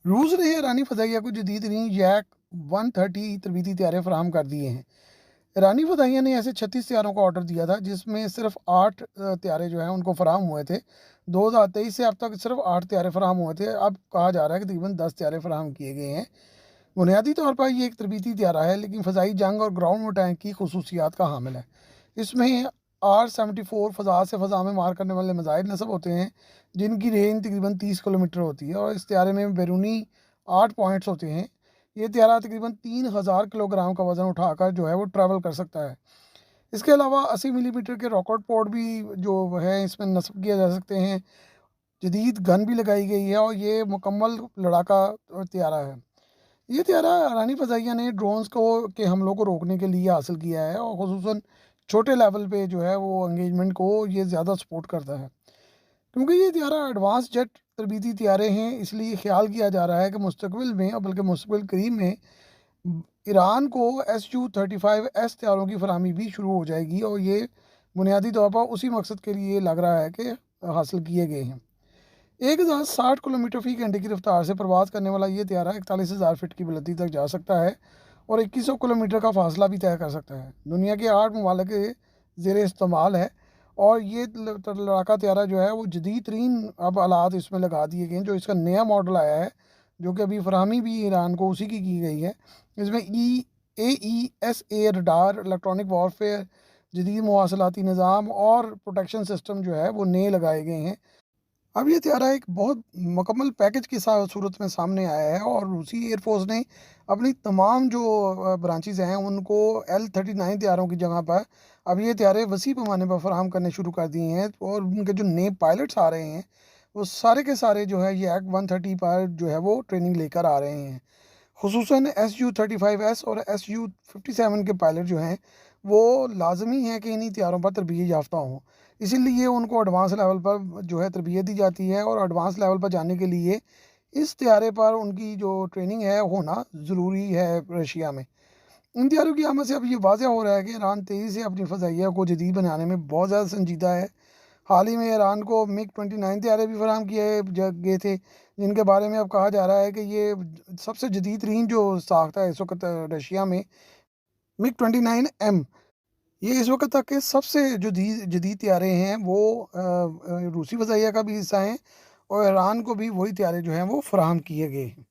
रूस ने ईरानी फ़ज़ाइया को जदीद तरीन जैक 130 तरबीती त्यारे फराहम कर दिए हैं। ईरानी फ़ज़ाइया ने ऐसे 36 त्यारों का ऑर्डर दिया था, जिसमें सिर्फ 8 त्यारे जो हैं उनको फराहम हुए थे। 2023 से अब तक सिर्फ 8 त्यारे फराहम हुए थे। अब कहा जा रहा है कि तकरीबन 10 त्यारे फराहम किए गए हैं। बुनियादी तौर पर ये एक तरबीती त्यारा है, लेकिन फ़ज़ाई जंग और ग्राउंड अटैक की खसूसियात का हामिल है। इसमें R-74 फ़ज़ा से फ़ज़ा में मार करने वाले मिज़ाइल नस्ब होते हैं, जिनकी रेंज तकरीबन 30 किलोमीटर होती है, और इस त्यारे में बैरूनी 8 पॉइंट्स होते हैं। ये त्यारा तकरीबन 3000 किलोग्राम का वज़न उठाकर जो है वो ट्रैवल कर सकता है। इसके अलावा 80 मिलीमीटर के रॉकेट पोर्ट भी जो है इसमें नस्ब किए जा सकते हैं। जदीद गन भी लगाई गई है और ये मुकम्मल लड़ाका त्यारा है। ये त्यारा ईरानी फ़ज़ाइया ने ड्रोन्स को के हमलों को रोकने के लिए हासिल किया है, और ख़ुसूसन छोटे लेवल पे जो है वो एंगेजमेंट को ये ज़्यादा सपोर्ट करता है। क्योंकि ये त्यारा एडवांस जेट तरबीती त्यारे हैं, इसलिए ख्याल किया जा रहा है कि मुस्तकबिल में, और बल्कि मुस्तकबिल करीब में, ईरान को SU-35S त्यारों की फरहमी भी शुरू हो जाएगी, और ये बुनियादी तौर पर उसी मकसद के लिए लग रहा है कि हासिल किए गए हैं। 1060 किलोमीटर फ़ी घंटे की रफ्तार से प्रवास करने वाला ये त्यारा 41,000 फीट की बुलंदी तक जा सकता है, और 2100 किलोमीटर का फासला भी तय कर सकता है। दुनिया के 8 ममालिक के ज़ेर इस्तेमाल है, और ये लड़ाका त्यारा जो है वो जदीद तरीन अब आलात इसमें लगा दिए गए हैं। जो इसका नया मॉडल आया है, जो कि अभी फरहमी भी ईरान को उसी की गई है, इसमें AESA रडार, इलेक्ट्रॉनिक वॉरफेयर, जदीद मवासलाती निज़ाम और प्रोटेक्शन सिस्टम जो है वो नए लगाए गए हैं। अब ये त्यारा एक बहुत मुकम्मल पैकेज की सूरत में सामने आया है, और रूसी एयरफोर्स ने अपनी तमाम जो ब्रांचेज़ हैं उनको L-39 त्यारों की जगह पर अब ये त्यारे वसी पैमाने पर फराहम करने शुरू कर दिए हैं, और उनके जो नए पायलट्स आ रहे हैं वो सारे के सारे जो है ये Yak-130 पर जो है वो ट्रेनिंग लेकर आ रहे हैं। खुसूसन SU-35S और SU-57 के पायलट जो हैं वो लाजमी है कि इन्हीं त्यारों पर तरबियत याफ्ता हों। इसीलिए उनको एडवांस लेवल पर जो है तरबियत दी जाती है, और एडवांस लेवल पर जाने के लिए इस त्यारे पर उनकी जो ट्रेनिंग है होना ज़रूरी है रशिया में। इन त्यारों की आमद से अब ये वाज़ह हो रहा है कि ईरान तेज़ी से अपनी फ़ज़ाइया को जदीद बनाने में बहुत ज़्यादा संजीदा है। हाल ही में ईरान को MiG-29 त्यारे भी फराहम किए गए थे, जिनके बारे में अब कहा जा रहा है कि ये सबसे जदीद तरीन जो साख्त है इस वक्त रशिया में, MiG-29M, ये इस वक्त तक के सबसे जदीद त्यारे हैं। वो रूसी फ़ज़ाइया का भी हिस्सा हैं, और ईरान को भी वही त्यारे जो हैं वो फराहम किए गए हैं।